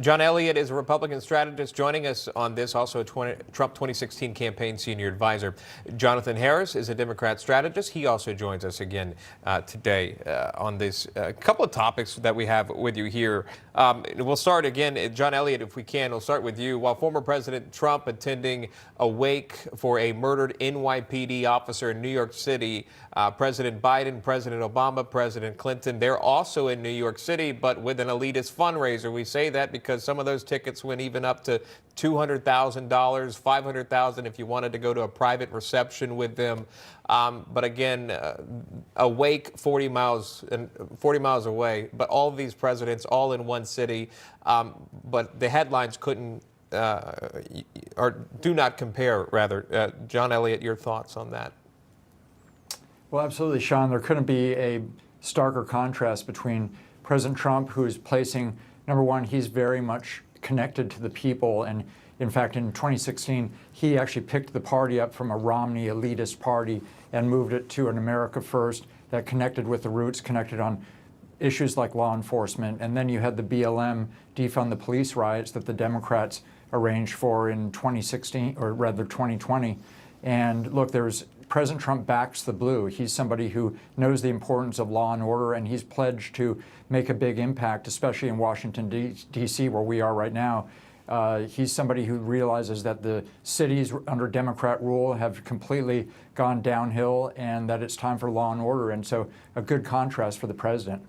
John Elliott is a Republican strategist joining us on this, also a Trump 2016 campaign senior advisor. Jonathan Harris is a Democrat strategist. He also joins us again today on this couple of topics that we have with you here. We'll start again, John Elliott, if we can. We'll start with you. While former President Trump attending a wake for a murdered NYPD officer in New York City, President Biden, President Obama, President Clinton, they're also in New York City, but with an elitist fundraiser. We say that because some of those tickets went even up to $200,000, $500,000 if you wanted to go to a private reception with them. But again, a wake 40 miles away, but all of these presidents all in one city. But the headlines couldn't or do not compare, rather. John Elliott, your thoughts on that? Well, absolutely, Sean. There couldn't be a starker contrast between President Trump, who is placing, number one, he's very much connected to the people. And in fact, in 2016, he actually picked the party up from a Romney elitist party and moved it to an America First that connected with the roots, connected on issues like law enforcement. And then you had the BLM defund the police riots that the Democrats arranged for in 2016, or rather 2020. And look, President Trump backs the blue. He's somebody who knows the importance of law and order, and he's pledged to make a big impact, especially in Washington, D.C., where we are right now. He's somebody who realizes that the cities under Democrat rule have completely gone downhill and that it's time for law and order. And so a good contrast for the president.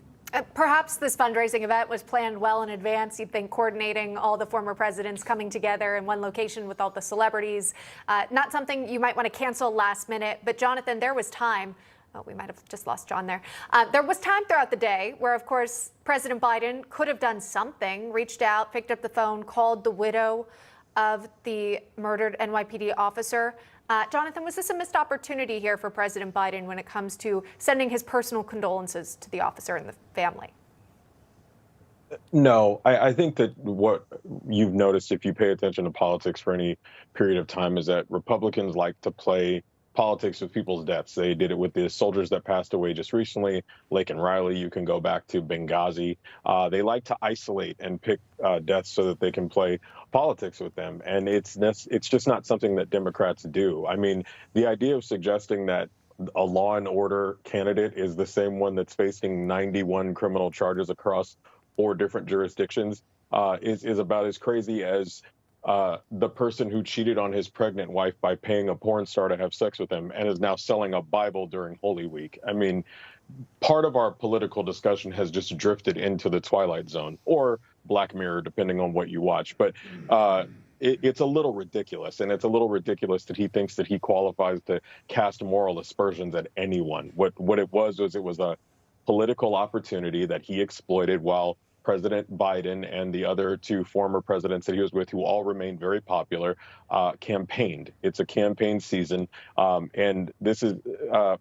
Perhaps this fundraising event was planned well in advance. You'd think coordinating all the former presidents coming together in one location with all the celebrities. Not something you might want to cancel last minute. But Jonathan, there was time. Oh, we might have just lost John there. There was time throughout the day where, of course, President Biden could have done something, reached out, picked up the phone, called the widow of the murdered NYPD officer. Jonathan, was this a missed opportunity here for President Biden when it comes to sending his personal condolences to the officer and the family? No, I think that what you've noticed if you pay attention to politics for any period of time is that Republicans like to play politics with people's deaths. They did it with the soldiers that passed away just recently, Lake and Riley. You can go back to Benghazi. They like to isolate and pick deaths so that they can play politics with them. And it's just not something that Democrats do. I mean, the idea of suggesting that a law and order candidate is the same one that's facing 91 criminal charges across 4 different jurisdictions is about as crazy as the person who cheated on his pregnant wife by paying a porn star to have sex with him and is now selling a Bible during Holy Week. I mean, part of our political discussion has just drifted into the Twilight Zone or Black Mirror, depending on what you watch. But it's a little ridiculous. And it's a little ridiculous that he thinks that he qualifies to cast moral aspersions at anyone. What it was a political opportunity that he exploited while President Biden and the other 2 former presidents that he was with, who all remained very popular, campaigned. It's a campaign season. And this is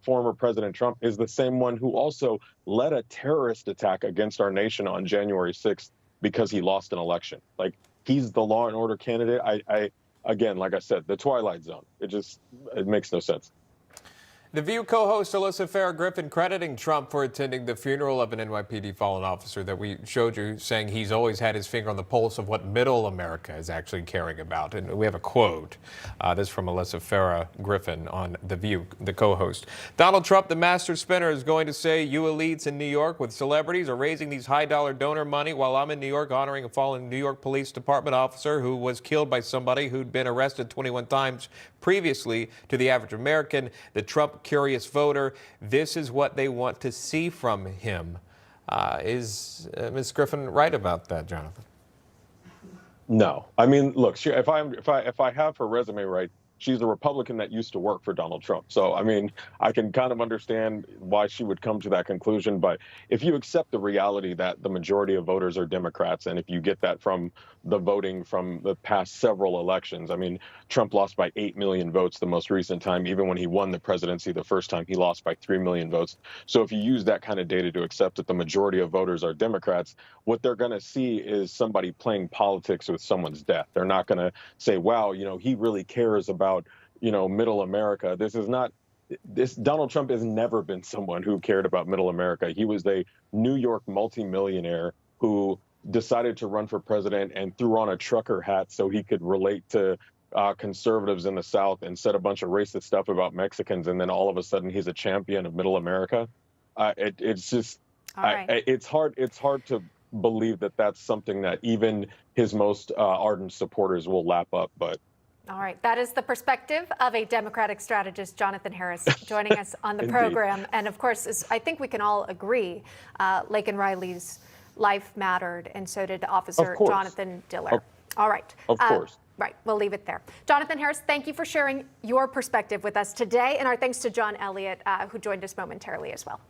former President Trump is the same one who also led a terrorist attack against our nation on January 6th because he lost an election. Like, he's the law and order candidate. Again, like I said, the Twilight Zone. It makes no sense. The View co-host Alyssa Farah Griffin crediting Trump for attending the funeral of an NYPD fallen officer that we showed you, saying he's always had his finger on the pulse of what middle America is actually caring about. And we have a quote. This from Alyssa Farah Griffin on The View, the co-host. Donald Trump, the master spinner, is going to say, "You elites in New York with celebrities are raising these high-dollar donor money while I'm in New York honoring a fallen New York Police Department officer who was killed by somebody who'd been arrested 21 times previously. To the average American, the Trump curious voter, this is what they want to see from him." Is Ms. Griffin right about that, Jonathan? No. I mean, look, if I have her resume right, she's a Republican that used to work for Donald Trump. So, I mean, I can kind of understand why she would come to that conclusion. But if you accept the reality that the majority of voters are Democrats, and if you get that from the voting from the past several elections, I mean, Trump lost by 8 million votes the most recent time. Even when he won the presidency the first time, he lost by 3 million votes. So if you use that kind of data to accept that the majority of voters are Democrats, what they're going to see is somebody playing politics with someone's death. They're not going to say, wow, he really cares about, middle America. Donald Trump has never been someone who cared about middle America. He was a New York multimillionaire who decided to run for president and threw on a trucker hat so he could relate to conservatives in the South and said a bunch of racist stuff about Mexicans, and then all of a sudden he's a champion of Middle America. It's just, it's hard to believe that that's something that even his most ardent supporters will lap up. But all right, that is the perspective of a Democratic strategist, Jonathan Harris, joining us on the program. And of course, as I think we can all agree, Laken Riley's life mattered, and so did Officer Jonathan Diller. All right. Of course. Right, we'll leave it there. Jonathan Harris, thank you for sharing your perspective with us today, and our thanks to John Elliott, who joined us momentarily as well.